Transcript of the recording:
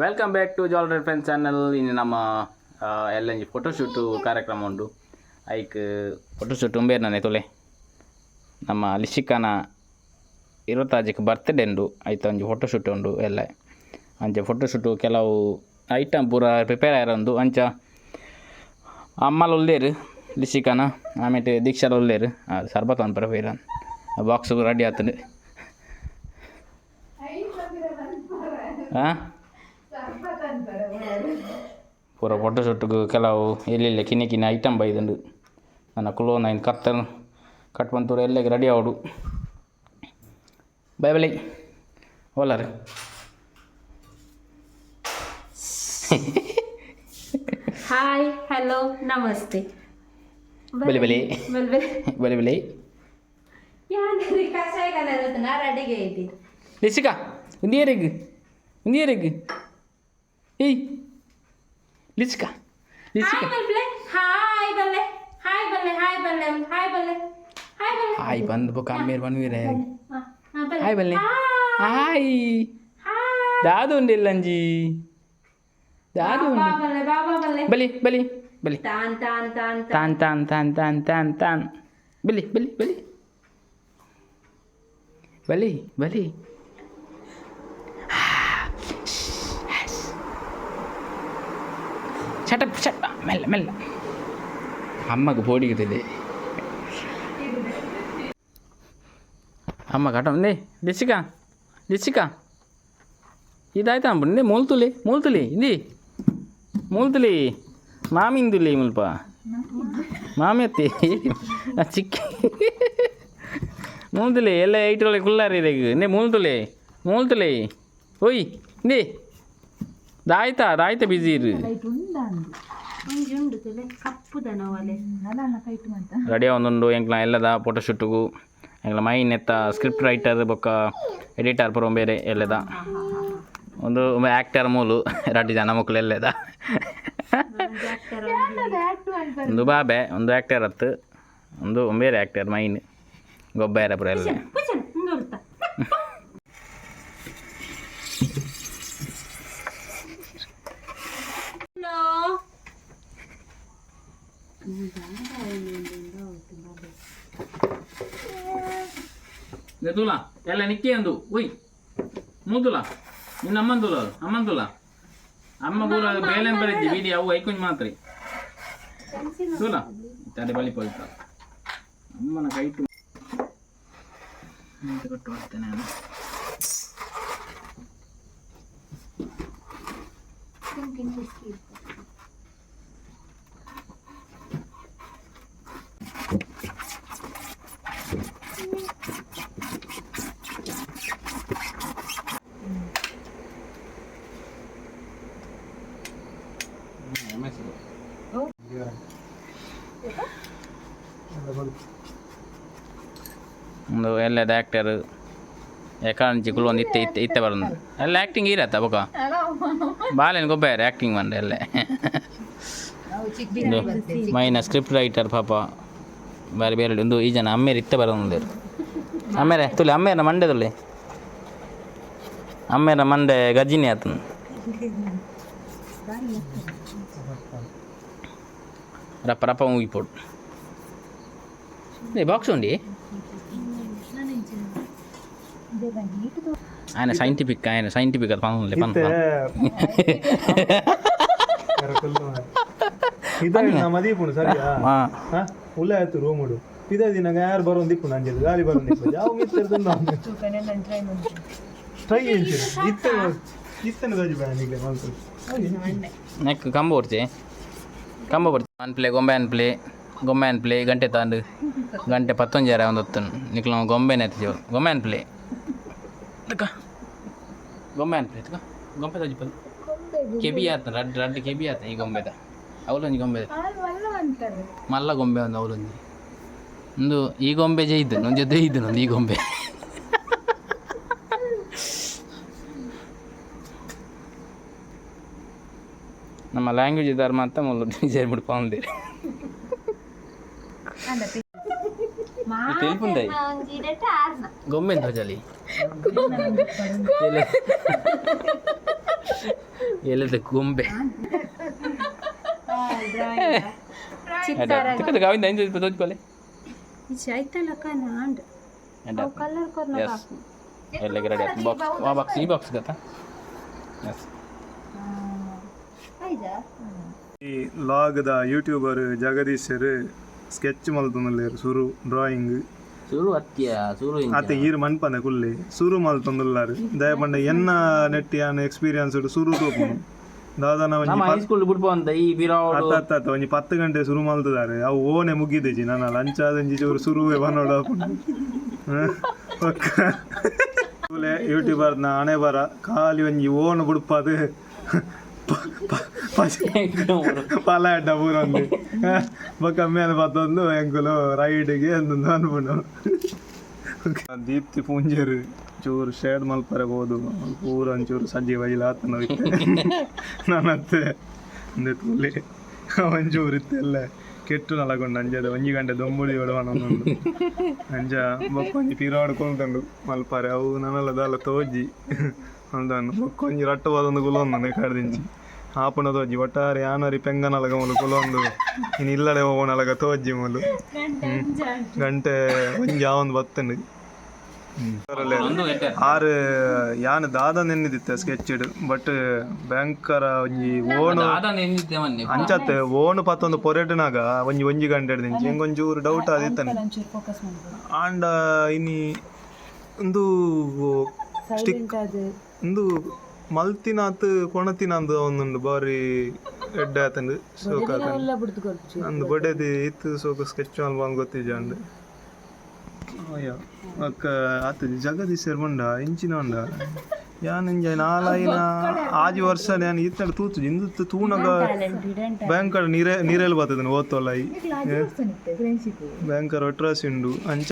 Welcome back to ಜಾಲ್ red friends channel. ಇನ್ನು ನಮ್ಮ ಎಲ್ಲ ಫೋಟೋಶೂಟು ಕಾರ್ಯಕ್ರಮ ಉಂಟು. ಐಕ್ ಫೋಟೋಶೂಟ್ ಉಂಬೇರು ನಾನೇ ತೊಲೆ ನಮ್ಮ ಲಿಶಿಕಾನ 26ಕ್ಕೆ ಬರ್ತ್ಡೇ ಉಂಡು. ಆಯ್ತು ಒಂಜಿ ಫೋಟೋಶೂಟ್ ಉಂಡು ಎಲ್ಲ ಅಂಚೆ ಫೋಟೋಶೂಟು ಕೆಲವು ಐಟಮ್ ಪೂರ ಪ್ರಿಪೇರ್ ಆಯರೊಂದು ಅಂಚ ಅಮ್ಮಲು ಉಳ್ಳೇರು ಲಿಶಿಕಾನ ಆಮೇಲೆ ದೀಕ್ಷಾಲ ಉಳ್ಳೇರು ಸರ್ಬತ್ ಒಂದು ಪ್ರಿಪೇರ್ ಬಾಕ್ಸ್ ರೆಡಿ ಆಗ್ತದೆ. ಹಾಂ ಪೂರ ಫೋಟೋಶೂಟ್ಗೆ ಕೆಲವು ಎಲ್ಲೆಲ್ಲ ಕಿನ್ನ ಐಟಮ್ ಬೈದುಂಡು. ನನ್ನ ಕುಲೋನ ಇನ್ನು ಕತ್ತರ್ ಕಟ್ ಬಂತೂರು ಎಲ್ಲಗೆ ರೆಡಿ ಆವಡು. ಬೈ ಬೈ ಓಲಾರ ಹಾಯ್ ಹಲೋ ನಮಸ್ತೆ ಬಲಿ ಬಲಿ ಬಲಿ ಬಲಿ ರೆಡಿಗೆ ಐತಿ ಲಿಸಿಕಾ ಇಂದಿಯರಿಗೆ ಏಯ್ ಲಿಸಿಕಾ ಲಿಸಿಕಾ ಹಾಯ್ ಬಲ್ಲೆ ಹಾಯ್ ಬಲ್ಲೆ ಹಾಯ್ ಬಲ್ಲೆ ಹಾಯ್ ಬಲ್ಲೆ ಹಾಯ್ ಬಲ್ಲೆ ಹಾಯ್ ಬಂದು ಬೊಕ್ಕ ಅಮ್ಮೇರು ಬನ್ವೀರೆ ಹಾಯ್ ಬಲ್ಲೆ ಹಾಯ್ ದಾದು ಉಂಡಿಲ್ಲಂಜಿ ದಾದು ಬಲಿ ಬಲಿ ಬಲಿ ತಾನ್ ತಾನ್ ತಾನ್ ತಾನ್ ತಾನ್ ತಾನ್ ತಾನ್ ತಾನ್ ತಾನ್ ಬಲಿ ಬಲಿ ಬಲಿ ಬಲಿ ಬಲಿ ಚಟಪ್ ಚಟ ಮೆಲ್ಲ ಮೆಲ್ಲ ಅಮ್ಮಗೆ ಪೋಡಿಗುತ್ತಿದೆ ಅಮ್ಮ ಕಟ ನೇ ಲಿಸಿಕಾ ಲಿಸಿಕಾ ಇದಾಯ್ತಾ ಅಂಬ ಮೂಲ್ತುಲಿ ಇಂದಿ ಮೂಲ್ತುಲಿ ಮಾಮಿಂದುಲಿ ಮುಲ್ಪ ಮಾಮಿ ಅತ್ತಿ ಚಿಕ್ಕ ಮೂಲ್ತುಲಿ ಎಲ್ಲ ಐಟ್ರೊಳಗೆ ಕುಲ್ಲಾರಿ ಇದೀಗ ನೇ ಮೂಲ್ತುಲಿ ಓಯ್ ಇಂದಿ ದಾಯ್ತಾ ಬಿಸಿ ಇರು ರೆಡಿ ಒಂದೊಂದು ಎಂಕ್ಲ ಎಲ್ಲದ ಫೋಟೋಶೂಟ್ಗೂ ಎಂಕ್ಲ ಮೈನ್ ಎತ್ತ ಸ್ಕ್ರಿಪ್ಟ್ ರೈಟರ್ ಬೊಕ್ಕ ಎಡಿಟರ್ ಪುರ ಬೇರೆ ಎಲ್ಲದ ಒಂದು ಆ್ಯಕ್ಟರ್ ಮೂಲು 2 ಜನ ಮಕ್ಕಳು ಎಲ್ಲದ ಒಂದು ಬಾಬೆ ಒಂದು ಆ್ಯಕ್ಟರ್ ಹತ್ತು ಒಂದು ಬೇರೆ ಆ್ಯಕ್ಟರ್ ಮೈನ್ ಗೊಬ್ಬರ ಪುರ ಎಲ್ಲ ತುಲ ಎಲ್ಲ ನಿಕ್ಕಿ ಅಂದು ಒಯ್ ಮೂತುಲ ನಿನ್ನ ಅಮ್ಮಂತುಲ ಅಮ್ಮ ಪೂರ ಬೇಲೆ ಬರಿದ್ದಿ ಬೀದಿ ಅವು ಐಕೊಂಜ್ ಮಾತ್ರ ತುಲ ತಡೆ ಬಲಿ ಪೋಯ್ತ ಅಮ್ಮನ ಕೈಟು ಕೊಟ್ಟು ಬರ್ತೇನೆ ನಾನು ಒಂದು ಎಲ್ಲದ ಆ್ಯಕ್ಟರ್ ಯಾಕಂಚಿಗಳು ಒಂದು ಇತ್ತೆ ಬರೋದು ಎಲ್ಲ ಆ್ಯಕ್ಟಿಂಗ್ ಇರತ್ತ ಬೊಕ ಬಾಲೇನು ಗೊಬ್ಬರ ಆ್ಯಕ್ಟಿಂಗ್ ಬಂದ್ರೆ ಎಲ್ಲ ಮೈನ ಸ್ಕ್ರಿಪ್ಟ್ ರೈಟರ್ ಪಾಪ ಬೇರೆ ಒಂದು ಈ ಜನ ಅಮ್ಮೇರು ಇತ್ತೆ ಬರೋದು ಅಮ್ಮೇರೆ ತುಳಿ ಅಮ್ಮೇರ ಮಂಡೆ ತುಳಿ ಅಮ್ಮೇರ ಮಂಡೆ ಗಜ್ಜಿನಿ ಆತನು ರಪ್ಪ ಮುಗಿಪೋಡು ಬಾಕ್ಸ್ ಉಂಡಿ ఆయన సైంటిఫిక్ అది పనులే ಮದಿಪುಣು ಸರಿಯಾ ಉಲ್ಲ ಆಯ್ತು ರೂಮುಡು ಇದೇ ದಿನ ಯಾರು ಬರೋ ದಿಪ್ಪುಣು ಅಂಜದು ಗಾಳಿ ಬರೋ ದಿಪ್ಪು ಯಾವ ಟ್ರೈ ಇತ್ತನೆ ದಜಿ ಬ್ಯಾನಿಗೆ ಮಲ್ತು ನೆಕ್ ಕಂಬ ಬರ್ತಿ ಅನ್ಪ್ಲೇ ಗೊಂಬೆ ಅನ್ಪ್ಲೇ ಗಂಟೆ ತಾಂಡು ಗಂಟೆ 11 ಒಂದು ಹೊತ್ತು ನಿಕ್ಲ ಗೊಂಬೆನೇ ಎತ್ತಿದ್ದೇವೆ ಗೊಂಬೆ ಅನ್ಪ್ಲೇ ಗೊಂಬೆ ತಜ್ಜಿಪಲ್ ಕೆಬಿ ಆತ ರಡ್ಡು ಕೆಬಿ ಆತ ಈ ಗೊಂಬೆದ ಅವಲೊಂಜಿ ಗೊಂಬೆ ಮಲ್ಲ ಗೊಂಬೆ ಒಂದು ಅವಲೊಂಜಿ ಒಂದು ಈ ಗೊಂಬೆ ಜೈದು ನನ್ನ ಜೊತೆ ಇದ್ದು ನಂದು ಈ ಗೊಂಬೆ ನಮ್ಮ ಲ್ಯಾಂಗ್ವೇಜ್ ಧರ್ಮ ಅಂತ ಮೊದಲು ಡಿಸೈನ್ ಬಿಡ್ಕೊಂಡಿರಿ తెలుపుండే గొమ్మెంత జలి ಎಲ್ಲಿದೆ ಗೊಂಬೆ ಚಿತ್ತಾರ ಚಿಕ್ಕದು ಗಾವಿಂದ ಐದು ತೋಚ್ಕೊಲೆ ಆಯ್ತಲ್ಲ ಕಾಂಡ್ ಕಲರ್ ಕೊರ್ನ ಎಸ್ ಎಲ್ಲ ರೆಡಿ ಆಯ್ತು ಬಾಕ್ಸ್ ಆ ಬಾಕ್ಸ್ ಈ ಬಾಕ್ಸ್ ಗತ್ತಾ ಎಸ್ ಈ ಲಾಗ್ದ ಯೂಟ್ಯೂಬರ್ ಜಗದೀಶರ್ ಸ್ಕೆಚ್ ಮಲ್ತೊಂದುಲ್ಲೇರು ಸುರು ಡ್ರಾಯಿಂಗ್ ಸುರು ಅತ್ಯ ಸುರು ಆತ ಈರು ಮನ್ಪಂದೆ ಕುಲ್ಲಿ ಸುರು ಮಲ್ತೊಂದುಲ್ಲಾರು ದಯಪಂಡ ಎನ್ನ ನೆಟ್ಟಿ ಯಾನ ಎಕ್ಸ್ಪೀರಿಯನ್ಸ್ ಸುರು ತೋಪುನು ದಾದಾನ ಒಂಜಿ ನಮ್ಮ ಹೈಸ್ಕೂಲ್ ಬಿಡ್ಬೋ ಅಂತ ಈ ಬಿರಾವಡು ಅತ್ತ ಒಂಜಿ 10 ಗಂಟೆ ಶುರು ಮಲ್ತದಾರೆ ಅವು ಓನೆ ಮುಗಿದೇಜಿ ನನ್ನ ಲಂಚ್ ಆದಂಜಿ ಚೂರು ಶುರುವೆ ಬನ್ನೋಡು ಯೂಟ್ಯೂಬರ್ನ ಹಣೆ ಬರ ಖಾಲಿ ಒಂಜಿ ಓನ್ ಬುಡ್ಪದು ಪಲ ಎಡ್ಡ ಪೂರೊಂದು ಬೊಕ್ಕ ಮೇಲೆ ಬತ್ತೊಂದು ಎಂಕುಲು ರೈಡ್ಗೆ ಅಂದೊಂದು ಅನ್ಬಿಡು ದೀಪ್ತಿ ಪೂಂಜರು ಚೂರು ಶೇಡ್ ಮಲ್ಪರೆ ಹೋದು ಪೂರ ಒಂಚೂರು ಸಜ್ಜಿ ವೈಲ ಆತನ ನನ್ನತ್ತೆ ತುಲಿ ಒಂಚೂರು ಇತ್ತೆಲ್ಲ ಕೆಟ್ಟು ನಲಗೊಂಡು ಅಂಜದ ಒಂಜಿ ಗಂಟೆ ದೊಂಬುಳಿ ಹೊಡವನೊಂದು ಅಂಜ ಬೊಕ್ಕೊಂಜಿ ಪಿರಾಡು ಕುಲ್ತಂಡು ಮಲ್ಪರೆ ಅವು ನನ್ನಲ್ಲ ದಾಲ ತೋಜಿ ಅಂದನು ಬೊಕ್ಕೊಂಜಿ ರಟ್ಟವಾದೊಂದು ಕುಲೊಂದು ಕಡ್ದಿಂಚಿ ಆಪುನ ತೋಜಿ ಒಟ್ಟಾರೆ ಯಾನರಿ ಪೆಂಗನಲಗ ಮುಲು ಕುಲೊಂದು ಇನ್ನು ಇಲ್ಲಡೆ ಹೋಗೋಣಲಗ ತೋಜಿ ಮುಲು ಗಂಟೆ ಒಂಜಿ ಆವೊಂದು ಬತ್ತಂಡು ಆರು ಯಾನ್ ದಾದ ನೆನ್ನಿದಿತ್ತೆ ಸ್ಕೆಚ್ಡ್ ಬಟ್ ಬ್ಯಾಂಕರ ಒಂಜಿ ಓಣು ಅಂಚತ್ತೆ ಓಣು ಪತ್ತೊಂದು ಪೊರೆಟ್ನಾಗ ಒಂಜಿ ಗಂಟೆ ಹಿಡ್ದಿಂಚಿ ಹೆಂಗೊಂಚೂರು ಡೌಟ್ ಆದಿತ್ತಾನೆ ಆಂಡ ಇನಿ ಒಂದು ಸ್ಟಿಕ್ ಒಂದು ಮಲ್ತಿನಾತ್ ಕೊಣತಿನಂದು ಒಂದುಂಡು ಬಾರಿ ಎಡ್ಡೆ ಆತಂಡು ಸೋಕ ಅಂದು ಬೊಡೆದಿ ಇತ್ತು ಸೋಕ ಸ್ಕೆಚ್ ಮಲ್ಬಂಗ್ ಗೊತ್ತಿಜಂಡು ಅಯ್ಯ ಅಕ್ಕ ಆತ ಜಗದೀಶರ್ ಬಂಡ ಇಂಚಿನ ಬಂಡ ಯಾನ್ ಇಂಜ ನಾಲಾಯಿನ ಆಜಿ ವರ್ಷ ನಾನು ಇತ್ತ ತೂತು ಇಂದು ತೂಣಗ ಬ್ಯಾಂಕರ್ ನೀರೆಲ್ಲಿ ಬರ್ತದೆ ಓದ್ತೋಲ್ಲ ಬ್ಯಾಂಕರ್ ಒಟ್ರಾಸಿ ಉಂಡು ಅಂಚ